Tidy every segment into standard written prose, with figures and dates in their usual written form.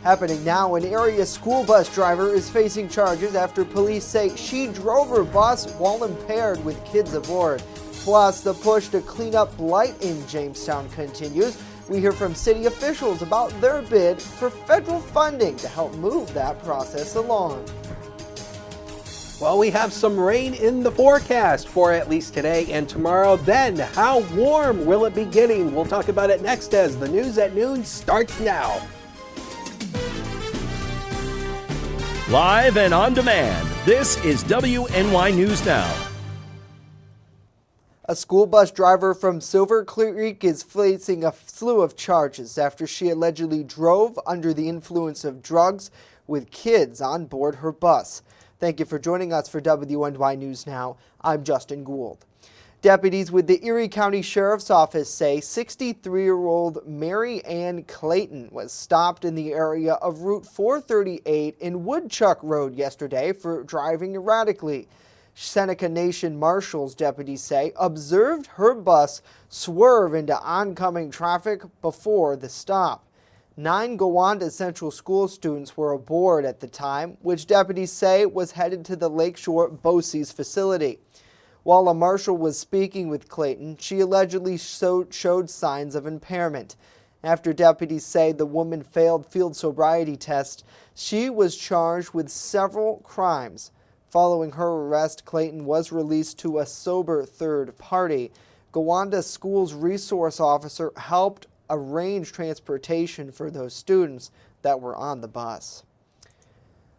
Happening now, an area school bus driver is facing charges after police say she drove her bus while impaired with kids aboard. Plus, the push to clean up blight in Jamestown continues. We hear from city officials about their bid for federal funding to help move that process along. Well, we have some rain in the forecast for at least today and tomorrow. Then, how warm will it be getting? We'll talk about it next as the News at Noon starts now. Live and on demand, this is WNY News Now. A school bus driver from Silver Creek is facing a slew of charges after she allegedly drove under the influence of drugs with kids on board her bus. Thank you for joining us for WNY News Now. I'm Justin Gould. Deputies with the Erie County Sheriff's Office say 63-year-old Mary Ann Clayton was stopped in the area of Route 438 in Woodchuck Road yesterday for driving erratically. Seneca Nation Marshals, deputies say, observed her bus swerve into oncoming traffic before the stop. 9 Gowanda Central School students were aboard at the time, which deputies say was headed to the Lakeshore BOCES facility. While a marshal was speaking with Clayton, she allegedly showed signs of impairment. After deputies say the woman failed field sobriety tests, she was charged with several crimes. Following her arrest, Clayton was released to a sober third party. Gowanda School's resource officer helped arrange transportation for those students that were on the bus.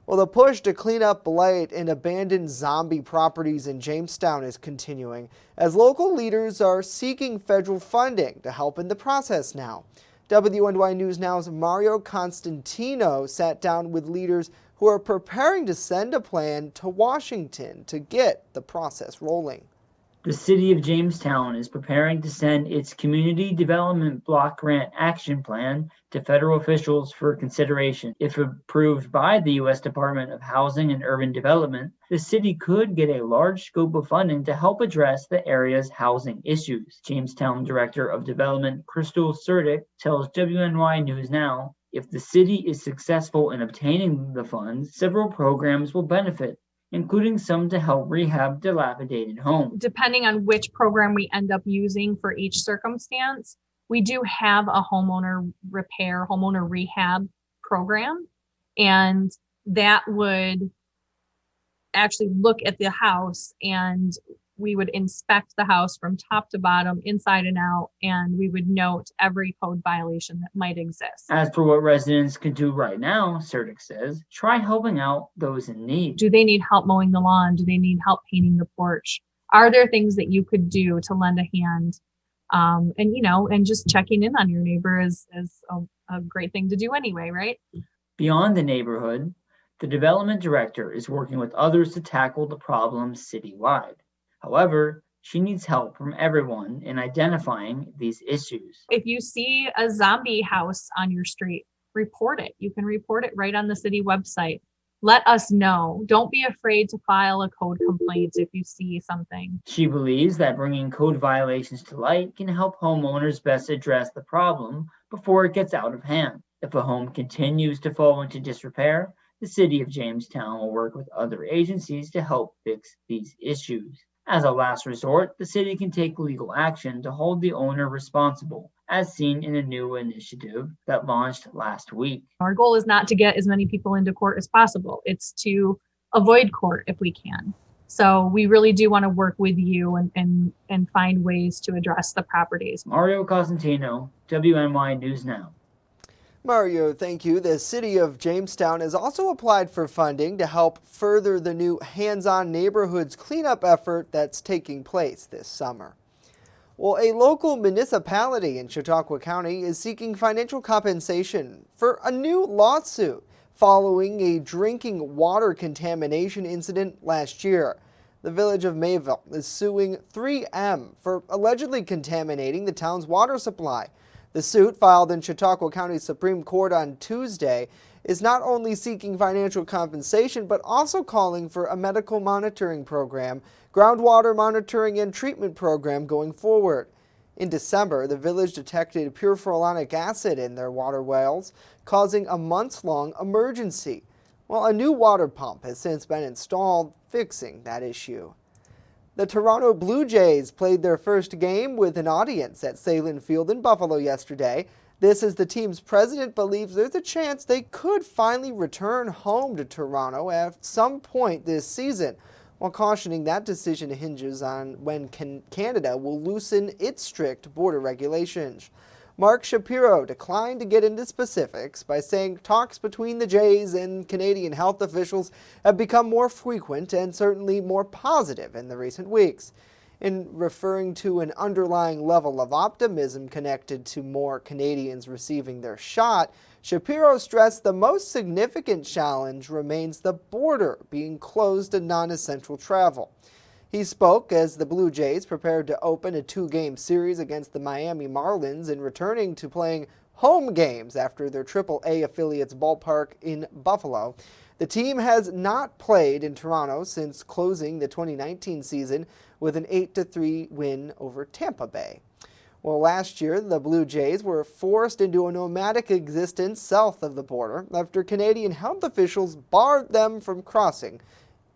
Well, the push to clean up blight and abandoned zombie properties in Jamestown is continuing as local leaders are seeking federal funding to help in the process now. WNY News Now's Mario Constantino sat down with leaders who are preparing to send a plan to Washington to get the process rolling. The city of Jamestown is preparing to send its Community Development Block Grant Action Plan to federal officials for consideration. If approved by the U.S. Department of Housing and Urban Development, the city could get a large scope of funding to help address the area's housing issues. Jamestown Director of Development Crystal Surdick tells WNY News Now, if the city is successful in obtaining the funds, several programs will benefit, including some to help rehab dilapidated homes. Depending on which program we end up using for each circumstance, we do have a homeowner rehab program, and that would actually look at the house, and we would inspect the house from top to bottom, inside and out, and we would note every code violation that might exist. As for what residents can do right now, Surdick says, try helping out those in need. Do they need help mowing the lawn? Do they need help painting the porch? Are there things that you could do to lend a hand? And just checking in on your neighbor is a great thing to do anyway, right? Beyond the neighborhood, the development director is working with others to tackle the problem citywide. However, she needs help from everyone in identifying these issues. If you see a zombie house on your street, report it. You can report it right on the city website. Let us know. Don't be afraid to file a code complaint if you see something. She believes that bringing code violations to light can help homeowners best address the problem before it gets out of hand. If a home continues to fall into disrepair, the city of Jamestown will work with other agencies to help fix these issues. As a last resort, the city can take legal action to hold the owner responsible, as seen in a new initiative that launched last week. Our goal is not to get as many people into court as possible. It's to avoid court if we can. So we really do want to work with you and find ways to address the properties. Mario Cosentino, WNY News Now. Mario, thank you. The city of Jamestown has also applied for funding to help further the new hands-on neighborhoods cleanup effort that's taking place this summer. Well, a local municipality in Chautauqua County is seeking financial compensation for a new lawsuit following a drinking water contamination incident last year. The village of Mayville is suing 3M for allegedly contaminating the town's water supply. The suit, filed in Chautauqua County Supreme Court on Tuesday, is not only seeking financial compensation, but also calling for a medical monitoring program, groundwater monitoring and treatment program going forward. In December, the village detected perfluoronic acid in their water wells, causing a months-long emergency. Well, a new water pump has since been installed, fixing that issue. The Toronto Blue Jays played their first game with an audience at Salin Field in Buffalo yesterday. This as the team's president believes there's a chance they could finally return home to Toronto at some point this season, while cautioning that decision hinges on when Canada will loosen its strict border regulations. Mark Shapiro declined to get into specifics by saying talks between the Jays and Canadian health officials have become more frequent and certainly more positive in the recent weeks. In referring to an underlying level of optimism connected to more Canadians receiving their shot, Shapiro stressed the most significant challenge remains the border being closed to non-essential travel. He spoke as the Blue Jays prepared to open a 2-game series against the Miami Marlins and returning to playing home games after their AAA affiliate's ballpark in Buffalo. The team has not played in Toronto since closing the 2019 season with an 8-3 win over Tampa Bay. Well, last year, the Blue Jays were forced into a nomadic existence south of the border after Canadian health officials barred them from crossing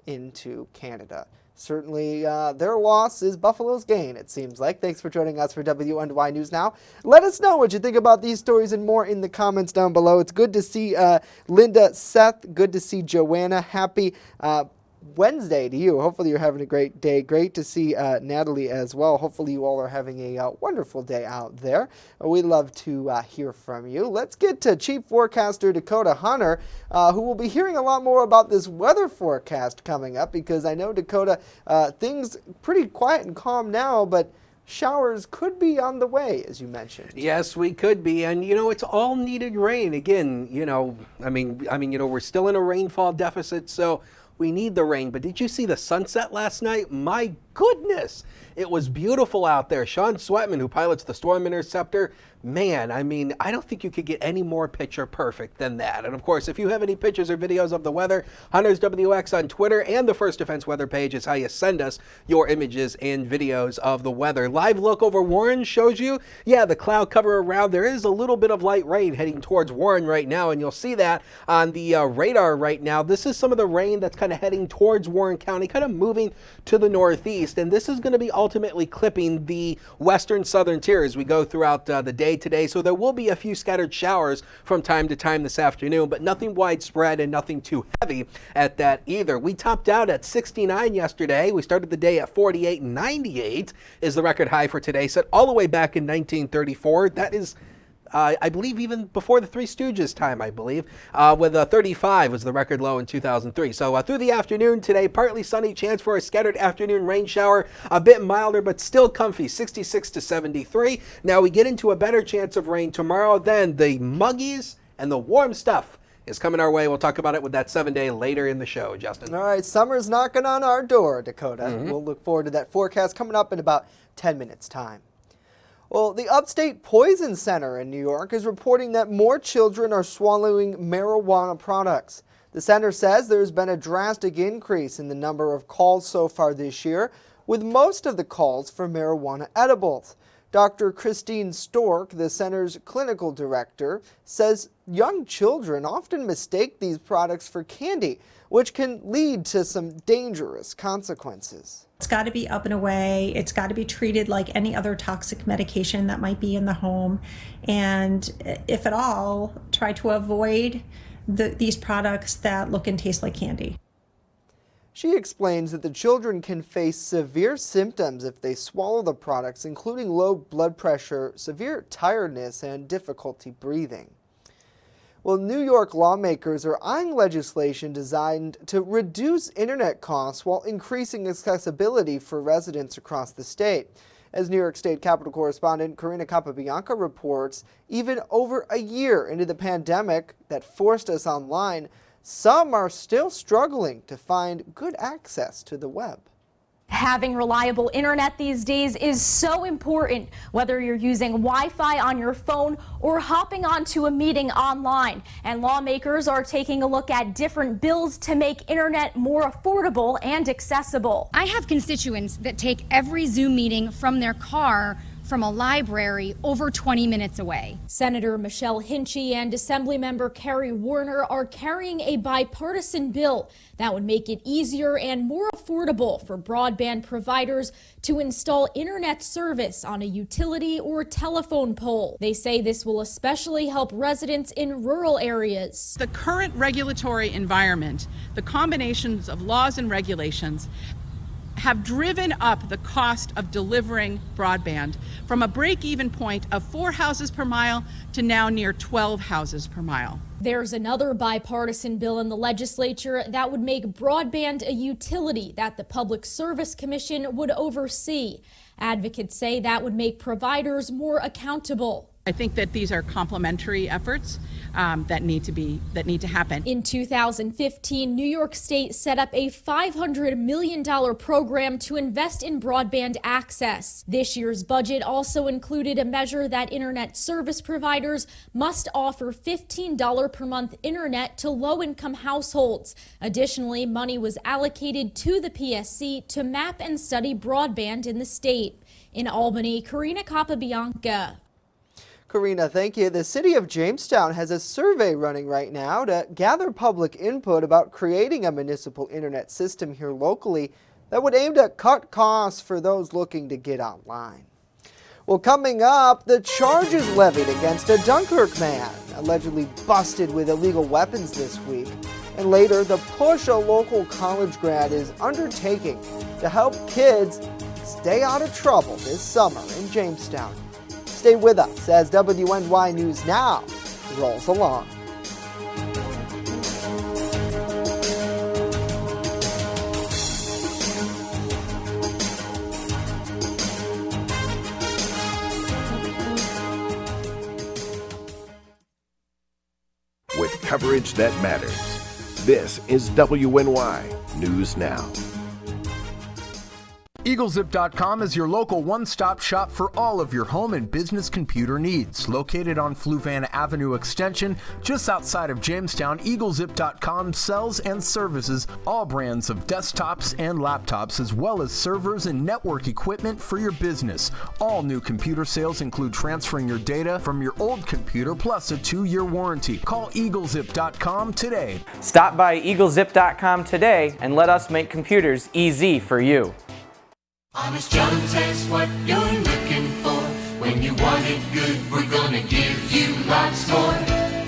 into Canada. Certainly, their loss is Buffalo's gain, it seems like. Thanks for joining us for WNY News Now. Let us know what you think about these stories and more in the comments down below. It's good to see Linda, Seth. Good to see Joanna. Happy Wednesday to you. Hopefully you're having a great day. Great to see Natalie as well. Hopefully you all are having a wonderful day out there. We'd love to hear from you. Let's get to Chief Forecaster Dakota Hunter, who will be hearing a lot more about this weather forecast coming up, because I know, Dakota, things pretty quiet and calm now, but showers could be on the way, as you mentioned. Yes, we could be. And, it's all needed rain. Again, we're still in a rainfall deficit, so we need the rain. But did you see the sunset last night? My goodness, it was beautiful out there. Sean Sweatman, who pilots the Storm Interceptor, man, I don't think you could get any more picture perfect than that. And of course, if you have any pictures or videos of the weather, Hunters WX on Twitter and the First Defense weather page is how you send us your images and videos of the weather. Live look over Warren shows you, the cloud cover around. There is a little bit of light rain heading towards Warren right now, and you'll see that on the radar right now. This is some of the rain that's kind of heading towards Warren County, kind of moving to the northeast, and this is going to be ultimately clipping the western southern tier as we go throughout the day today. So there will be a few scattered showers from time to time this afternoon, but nothing widespread and nothing too heavy at that either. We topped out at 69 yesterday. We started the day at 48, and 98 is the record high for today, set all the way back in 1934. That is I believe even before the Three Stooges time, I believe, with 35 was the record low in 2003. So through the afternoon today, partly sunny, chance for a scattered afternoon rain shower, a bit milder, but still comfy, 66 to 73. Now we get into a better chance of rain tomorrow. Then the muggies and the warm stuff is coming our way. We'll talk about it with that 7-day later in the show, Justin. All right, summer's knocking on our door, Dakota. We'll look forward to that forecast coming up in about 10 minutes' time. Well, the Upstate Poison Center in New York is reporting that more children are swallowing marijuana products. The center says there's been a drastic increase in the number of calls so far this year, with most of the calls for marijuana edibles. Dr. Christine Stork, the center's clinical director, says young children often mistake these products for candy, which can lead to some dangerous consequences. It's got to be up and away. It's got to be treated like any other toxic medication that might be in the home. And if at all, try to avoid these products that look and taste like candy. She explains that the children can face severe symptoms if they swallow the products, including low blood pressure, severe tiredness, and difficulty breathing. Well, New York lawmakers are eyeing legislation designed to reduce internet costs while increasing accessibility for residents across the state. As New York State Capitol correspondent Karina Capabianca reports, even over a year into the pandemic that forced us online, some are still struggling to find good access to the web. Having reliable internet these days is so important, whether you're using Wi-Fi on your phone or hopping onto a meeting online. And lawmakers are taking a look at different bills to make internet more affordable and accessible. I have constituents that take every Zoom meeting from their car from a library over 20 minutes away. Senator Michelle Hinchy and Assemblymember Kerry Warner are carrying a bipartisan bill that would make it easier and more affordable for broadband providers to install internet service on a utility or telephone pole. They say this will especially help residents in rural areas. The current regulatory environment, the combinations of laws and regulations, have driven up the cost of delivering broadband from a break-even point of 4 houses per mile to now near 12 houses per mile. There's another bipartisan bill in the legislature that would make broadband a utility that the Public Service Commission would oversee. Advocates say that would make providers more accountable. I think that these are complementary efforts that need to happen. In 2015, New York State set up a $500 million program to invest in broadband access. This year's budget also included a measure that internet service providers must offer $15 per month internet to low-income households. Additionally, money was allocated to the PSC to map and study broadband in the state. In Albany, Karina Capabianca. Karina, thank you. The city of Jamestown has a survey running right now to gather public input about creating a municipal internet system here locally that would aim to cut costs for those looking to get online. Well, coming up, the charges levied against a Dunkirk man allegedly busted with illegal weapons this week. And later, the push a local college grad is undertaking to help kids stay out of trouble this summer in Jamestown. Stay with us as WNY News Now rolls along. With coverage that matters, this is WNY News Now. EagleZip.com is your local one-stop shop for all of your home and business computer needs. Located on Fluvanna Avenue Extension, just outside of Jamestown, EagleZip.com sells and services all brands of desktops and laptops, as well as servers and network equipment for your business. All new computer sales include transferring your data from your old computer plus a 2-year warranty. Call EagleZip.com today. Stop by EagleZip.com today and let us make computers easy for you. Honest Jones has what you're looking for. When you want it good, we're gonna give you lots more.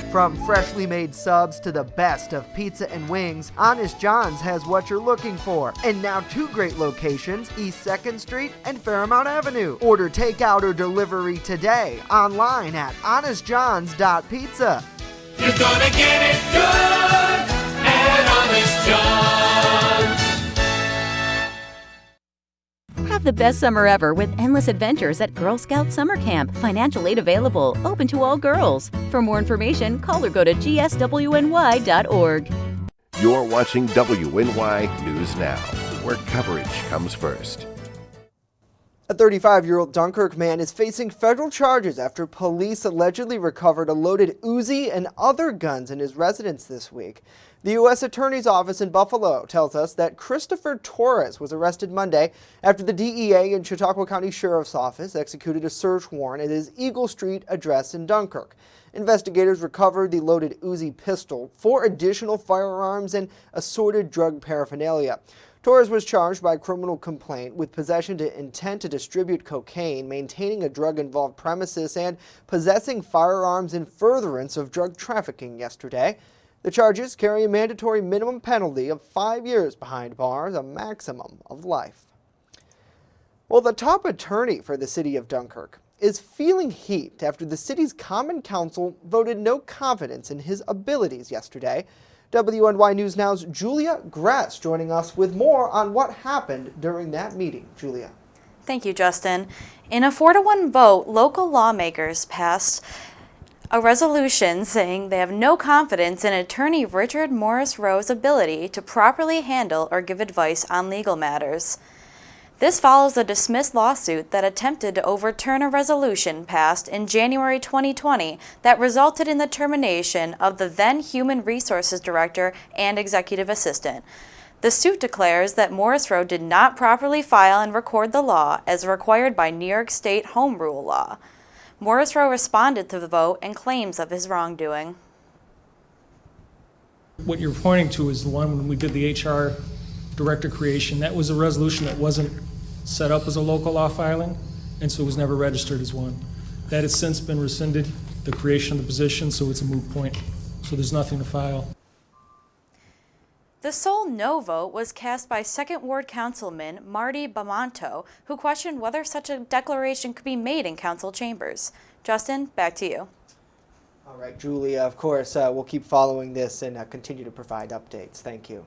From freshly made subs to the best of pizza and wings, Honest John's has what you're looking for. And now 2 great locations, East 2nd Street and Fairmount Avenue. Order takeout or delivery today, online at honestjohns.pizza. You're gonna get it good at Honest John's. Have the best summer ever with endless adventures at Girl Scout Summer Camp. Financial aid available, open to all girls. For more information, call or go to gswny.org. You're watching WNY News Now, where coverage comes first. A 35-year-old Dunkirk man is facing federal charges after police allegedly recovered a loaded Uzi and other guns in his residence this week. The U.S. Attorney's Office in Buffalo tells us that Christopher Torres was arrested Monday after the DEA and Chautauqua County Sheriff's Office executed a search warrant at his Eagle Street address in Dunkirk. Investigators recovered the loaded Uzi pistol, 4 additional firearms, and assorted drug paraphernalia. Torres was charged by criminal complaint with possession to intent to distribute cocaine, maintaining a drug-involved premises, and possessing firearms in furtherance of drug trafficking yesterday. The charges carry a mandatory minimum penalty of 5 years behind bars, a maximum of life. Well, the top attorney for the city of Dunkirk is feeling heat after the city's Common Council voted no confidence in his abilities yesterday. WNY News Now's Julia Gress joining us with more on what happened during that meeting. Julia. Thank you, Justin. In a 4-1 vote, local lawmakers passed a resolution saying they have no confidence in attorney Richard Morris Rowe's ability to properly handle or give advice on legal matters. This follows a dismissed lawsuit that attempted to overturn a resolution passed in January 2020 that resulted in the termination of the then Human Resources Director and Executive Assistant. The suit declares that Morris Rowe did not properly file and record the law as required by New York State Home Rule law. Morris Rowe responded to the vote and claims of his wrongdoing. What you're pointing to is the one when we did the HR director creation. That was a resolution that wasn't set up as a local law filing, and so it was never registered as one. That has since been rescinded, the creation of the position, so it's a moot point. So there's nothing to file. The sole no vote was cast by 2nd Ward Councilman Marty Bamonto, who questioned whether such a declaration could be made in council chambers. Justin, back to you. All right, Julia, of course, we'll keep following this and continue to provide updates. Thank you.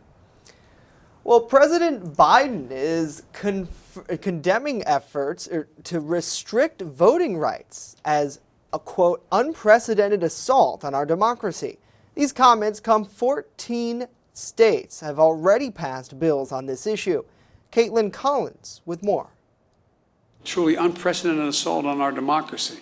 Well, President Biden is condemning efforts to restrict voting rights as a, quote, unprecedented assault on our democracy. These comments come 14 states have already passed bills on this issue. Caitlin Collins with more. Truly unprecedented assault on our democracy.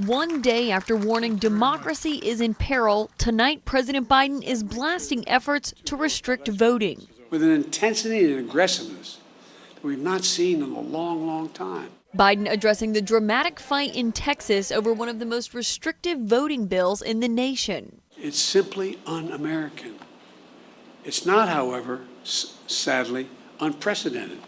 One day after warning democracy is in peril, tonight President Biden is blasting efforts to restrict voting. With an intensity and aggressiveness that we've not seen in a long, long time. Biden addressing the dramatic fight in Texas over one of the most restrictive voting bills in the nation. It's simply un-American. It's not, however, sadly, unprecedented.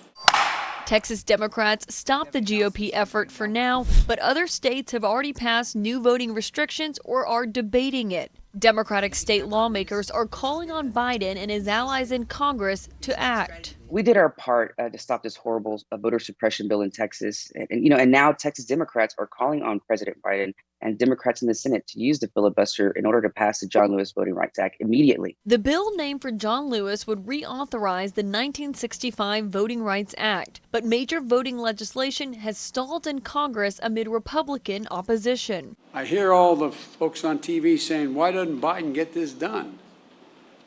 Texas Democrats stopped the GOP effort for now, but other states have already passed new voting restrictions or are debating it. Democratic state lawmakers are calling on Biden and his allies in Congress to act. We did our part to stop this horrible voter suppression bill in Texas. And now Texas Democrats are calling on President Biden and Democrats in the Senate to use the filibuster in order to pass the John Lewis Voting Rights Act immediately. The bill named for John Lewis would reauthorize the 1965 Voting Rights Act, but major voting legislation has stalled in Congress amid Republican opposition. I hear all the folks on TV saying, why doesn't Biden get this done?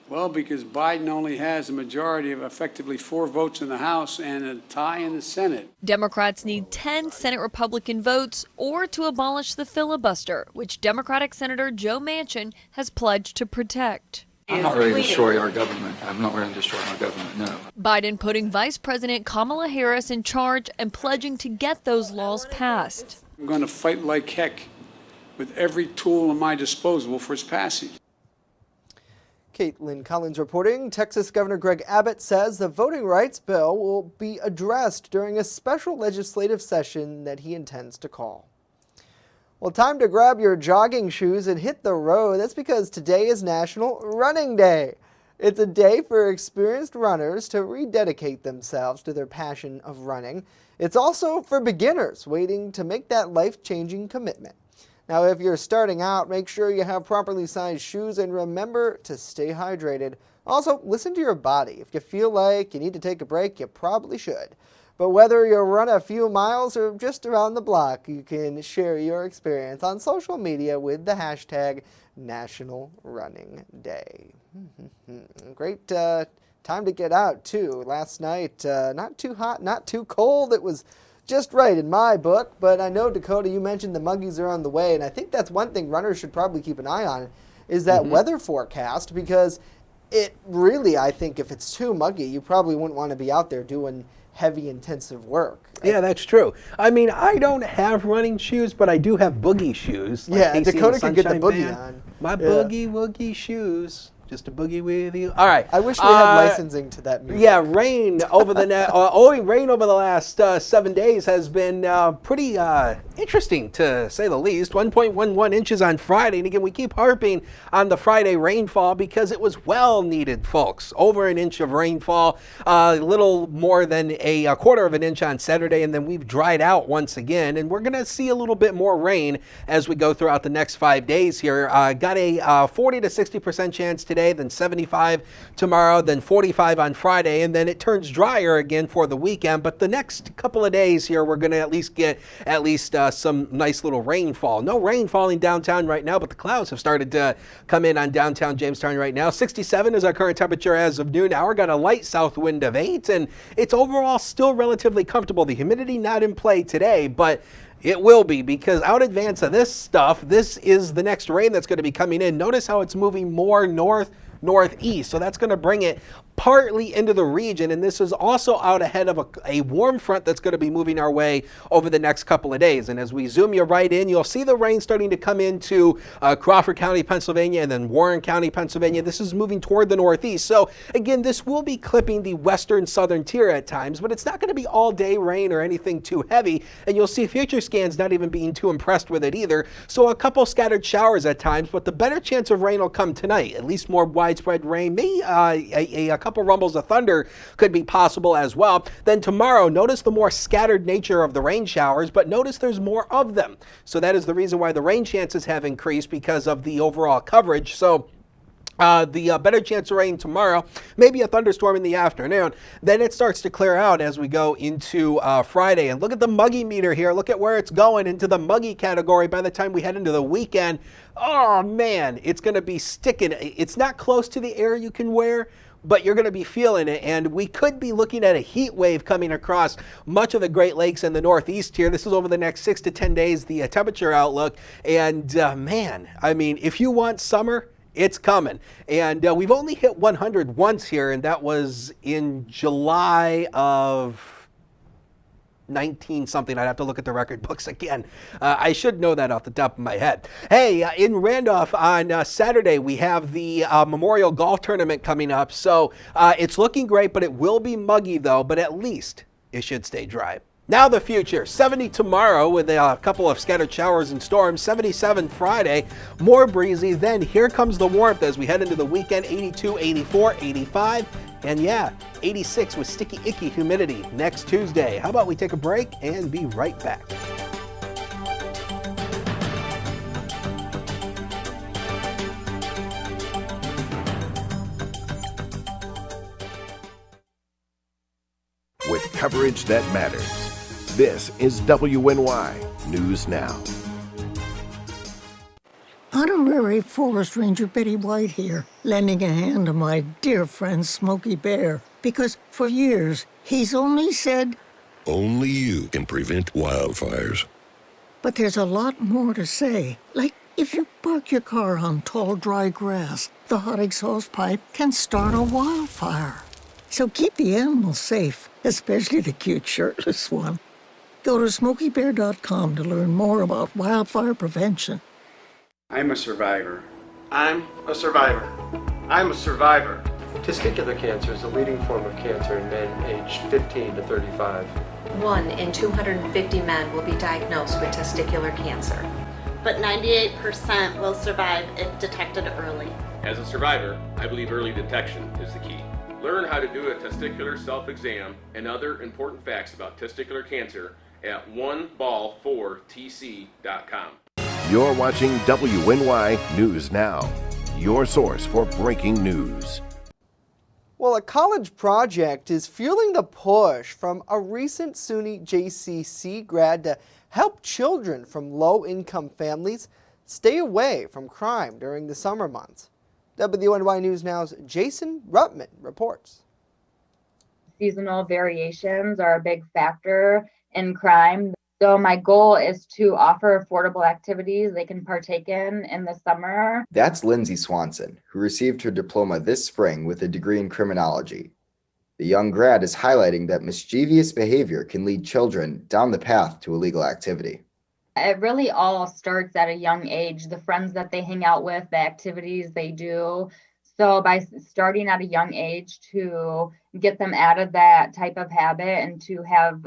Well, because Biden only has a majority of effectively 4 votes in the House and a tie in the Senate. Democrats need 10 Senate Republican votes or to abolish the filibuster, which Democratic Senator Joe Manchin has pledged to protect. I'm not ready to destroy our government. I'm not ready to destroy my government, no. Biden putting Vice President Kamala Harris in charge and pledging to get those laws passed. I'm going to fight like heck with every tool at my disposal for its passage. Caitlin Collins reporting. Texas Governor Greg Abbott says the voting rights bill will be addressed during a special legislative session that he intends to call. Well, time to grab your jogging shoes and hit the road. That's because today is National Running Day. It's a day for experienced runners to rededicate themselves to their passion of running. It's also for beginners waiting to make that life-changing commitment. Now, if you're starting out, make sure you have properly sized shoes and remember to stay hydrated. Also, listen to your body. If you feel like you need to take a break, you probably should. But whether you run a few miles or just around the block, you can share your experience on social media with the hashtag National Running Day. Great time to get out, too. Last night, not too hot, not too cold. It was just right in my book, but I know, Dakota, you mentioned the muggies are on the way, and I think that's one thing runners should probably keep an eye on is that weather forecast, because it really, I think, if it's too muggy, you probably wouldn't want to be out there doing heavy, intensive work. Yeah, that's true. I mean, I don't have running shoes, but I do have boogie shoes. Like yeah, Casey Dakota could get the Sunshine boogie Band. on. My boogie woogie shoes. Just a boogie with you. All right. I wish we had licensing to that music. Yeah, rain over the rain over the last 7 days has been pretty interesting, to say the least. 1.11 inches on Friday, and again, we keep harping on the Friday rainfall because it was well needed, folks. Over an inch of rainfall, a little more than a quarter of an inch on Saturday, and then we've dried out once again, and we're going to see a little bit more rain as we go throughout the next 5 days here. Got a 40 to 60% chance today, then 75 tomorrow, then 45 on Friday, and then it turns drier again for the weekend. But the next couple of days here, we're going to at least get some nice little rainfall. No rain falling downtown right now, but the clouds have started to come in on downtown Jamestown right now. 67 is our current temperature as of noon hour. Got a light south wind of 8, and it's overall still relatively comfortable. The humidity not in play today, but it will be, because out advance of this stuff, this is the next rain that's going to be coming in. Notice how it's moving more north northeast. So that's going to bring it partly into the region, and this is also out ahead of a warm front that's going to be moving our way over the next couple of days. And as we zoom you right in, you'll see the rain starting to come into Crawford County, Pennsylvania, and then Warren County, Pennsylvania. This is moving toward the northeast. So again, this will be clipping the western southern tier at times, but it's not going to be all day rain or anything too heavy. And you'll see future scans not even being too impressed with it either. So a couple scattered showers at times, but the better chance of rain will come tonight. At least more widespread rain. Maybe a couple rumbles of thunder could be possible as well. Then tomorrow, notice the more scattered nature of the rain showers, but notice there's more of them. So that is the reason why the rain chances have increased, because of the overall coverage. So the better chance of rain tomorrow, maybe a thunderstorm in the afternoon. Then it starts to clear out as we go into Friday. And look at the muggy meter here. Look at where it's going into the muggy category by the time we head into the weekend. Oh man, it's going to be sticking. It's not close to the air you can wear, but you're going to be feeling it, and we could be looking at a heat wave coming across much of the Great Lakes and the Northeast here. This is over the next 6 to 10 days, the temperature outlook. And man, I mean, if you want summer, it's coming. And we've only hit 100 once here, and that was in July of 19 something. I'd have to look at the record books again. I should know that off the top of my head. Hey, in Randolph on Saturday, we have the Memorial Golf Tournament coming up. So it's looking great, but it will be muggy though, but at least it should stay dry. Now the future, 70 tomorrow with a couple of scattered showers and storms, 77 Friday, more breezy. Then here comes the warmth as we head into the weekend, 82, 84, 85. And yeah, 86 with sticky, icky humidity next Tuesday. How about we take a break and be right back? With coverage that matters, this is WNY News Now. Honorary Forest Ranger Betty White here, lending a hand to my dear friend Smokey Bear, because for years he's only said, "Only you can prevent wildfires." But there's a lot more to say, like if you park your car on tall, dry grass, the hot exhaust pipe can start a wildfire. So keep the animals safe, especially the cute shirtless one. Go to SmokeyBear.com to learn more about wildfire prevention. I'm a survivor. I'm a survivor. I'm a survivor. Testicular cancer is the leading form of cancer in men aged 15 to 35. 1 in 250 men will be diagnosed with testicular cancer. But 98% will survive if detected early. As a survivor, I believe early detection is the key. Learn how to do a testicular self-exam and other important facts about testicular cancer at oneball4tc.com. You're watching WNY News Now, your source for breaking news. Well, a college project is fueling the push from a recent SUNY JCC grad to help children from low-income families stay away from crime during the summer months. WNY News Now's Jason Rutman reports. Seasonal variations are a big factor in crime. So my goal is to offer affordable activities they can partake in the summer. That's Lindsay Swanson, who received her diploma this spring with a degree in criminology. The young grad is highlighting that mischievous behavior can lead children down the path to illegal activity. It really all starts at a young age, the friends that they hang out with, the activities they do. So by starting at a young age to get them out of that type of habit and to have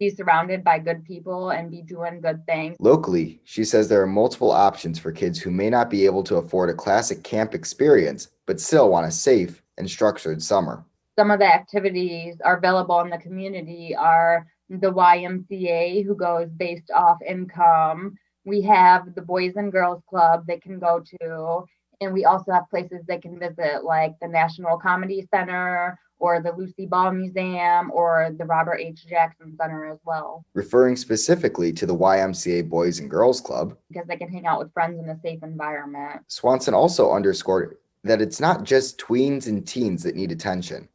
be surrounded by good people and be doing good things. Locally, she says there are multiple options for kids who may not be able to afford a classic camp experience, but still want a safe and structured summer. Some of the activities are available in the community are the YMCA, who goes based off income. We have the Boys and Girls Club they can go to. And we also have places they can visit, like the National Comedy Center or the Lucy Ball Museum or the Robert H. Jackson Center as well. Referring specifically to the YMCA Boys and Girls Club, because they can hang out with friends in a safe environment. Swanson also underscored that it's not just tweens and teens that need attention.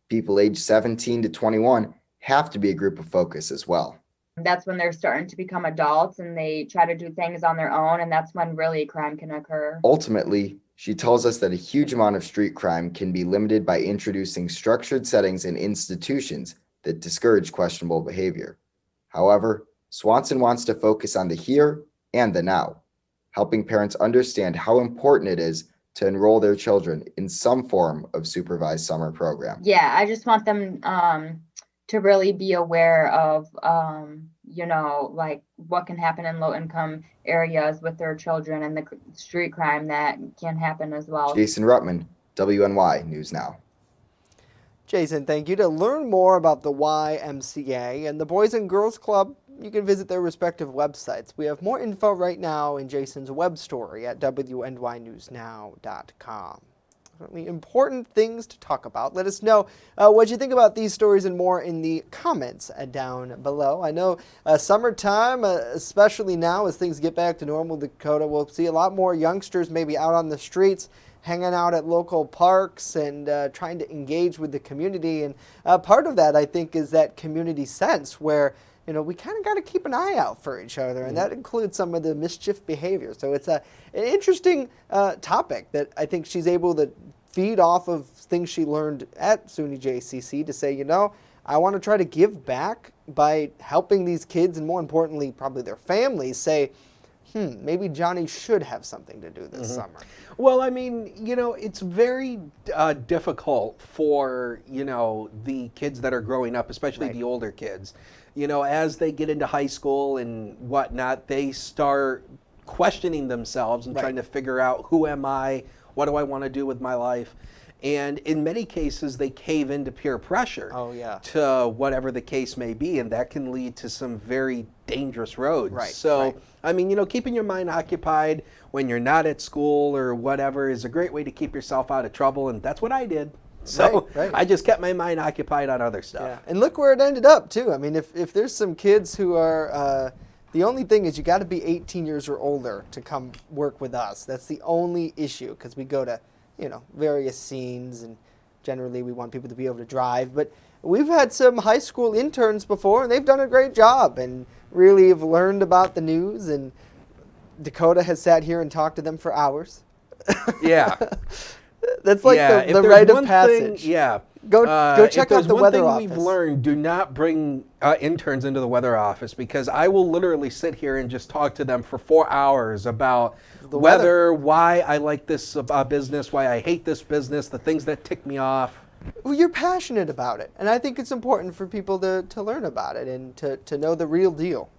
People aged 17 to 21 have to be a group of focus as well. That's when they're starting to become adults and they try to do things on their own, and that's when really crime can occur. Ultimately, She tells us that a huge amount of street crime can be limited by introducing structured settings and institutions that discourage questionable behavior. However, Swanson wants to focus on the here and the now, helping parents understand how important it is to enroll their children in some form of supervised summer program. Yeah, I just want them to really be aware of, like what can happen in low income areas with their children and the street crime that can happen as well. Jason Ruttman, WNY News Now. Jason, thank you. To learn more about the YMCA and the Boys and Girls Club, you can visit their respective websites. We have more info right now in Jason's web story at WNYNewsNow.com. Certainly important things to talk about. Let us know what you think about these stories and more in the comments down below. I know summertime, especially now as things get back to normal, Dakota, we'll see a lot more youngsters maybe out on the streets, hanging out at local parks and trying to engage with the community. And part of that, I think, is that community sense where we kind of got to keep an eye out for each other, and that includes some of the mischief behavior. So it's an interesting topic that I think she's able to feed off of things she learned at SUNY JCC to say, I want to try to give back by helping these kids and, more importantly, probably their families say, maybe Johnny should have something to do this summer. Well, I mean, it's very difficult for, the kids that are growing up, especially the older kids. As they get into high school and whatnot, they start questioning themselves and trying to figure out, who am I? What do I want to do with my life? And in many cases, they cave into peer pressure to whatever the case may be, and that can lead to some very dangerous roads. So, I mean, keeping your mind occupied when you're not at school or whatever is a great way to keep yourself out of trouble, and that's what I did. So I just kept my mind occupied on other stuff. Yeah. And look where it ended up, too. I mean, if there's some kids who are, the only thing is you got to be 18 years or older to come work with us. That's the only issue, because we go to, various scenes, and generally we want people to be able to drive. But we've had some high school interns before, and they've done a great job and really have learned about the news. And Dakota has sat here and talked to them for hours. Yeah. That's like the rite of passage. Go check out the weather office. We've learned, do not bring interns into the weather office, because I will literally sit here and just talk to them for 4 hours about the weather, why I like this business, why I hate this business, the things that tick me off. Well, you're passionate about it, and I think it's important for people to learn about it and to know the real deal,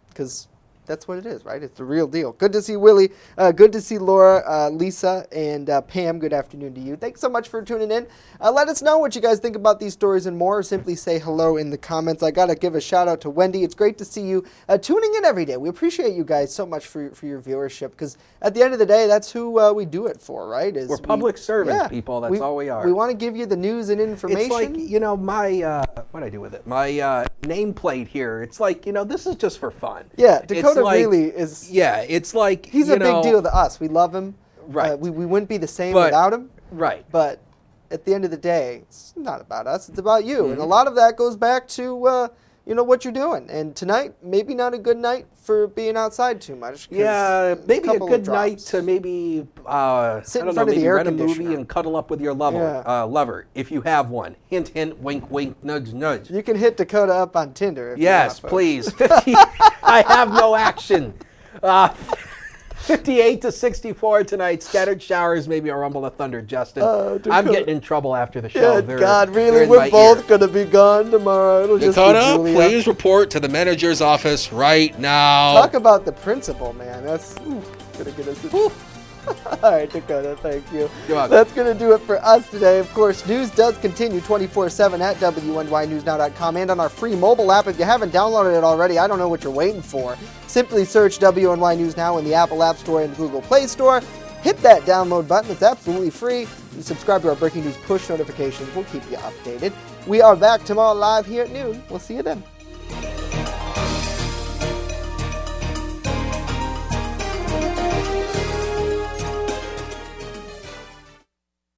because that's what it is, right? It's the real deal. Good to see Willie. Good to see Laura, Lisa, and Pam. Good afternoon to you. Thanks so much for tuning in. Let us know what you guys think about these stories and more, or simply say hello in the comments. I got to give a shout out to Wendy. It's great to see you tuning in every day. We appreciate you guys so much for your viewership, because at the end of the day, that's who we do it for, right? We're public servants, people. That's all we are. We want to give you the news and information. It's like, my, what do I do with it? My nameplate here. It's like, this is just for fun. Yeah, Dakota really is. Yeah, it's like, he's a big deal to us. We love him. Right. We wouldn't be the same without him. Right. But at the end of the day, it's not about us. It's about you. And a lot of that goes back to, what you're doing. And tonight, maybe not a good night for being outside too much. Yeah, maybe a good night to maybe sit in front of the air rent a conditioner movie and cuddle up with your lover, if you have one. Hint, hint, wink, wink, nudge, nudge. You can hit Dakota up on Tinder. Yes, please. 50. I have no action. 58 to 64 tonight. Scattered showers, maybe a rumble of thunder, Justin. I'm getting in trouble after the show. God, really? We're both going to be gone tomorrow. It'll Dakota, just be Julia. Please report to the manager's office right now. Talk about the principal, man. That's going to get us in. All right, Dakota, thank you. That's going to do it for us today. Of course, news does continue 24/7 at WNYNewsNow.com and on our free mobile app. If you haven't downloaded it already, I don't know what you're waiting for. Simply search WNY News Now in the Apple App Store and Google Play Store. Hit that download button. It's absolutely free. You subscribe to our breaking news push notifications. We'll keep you updated. We are back tomorrow live here at noon. We'll see you then.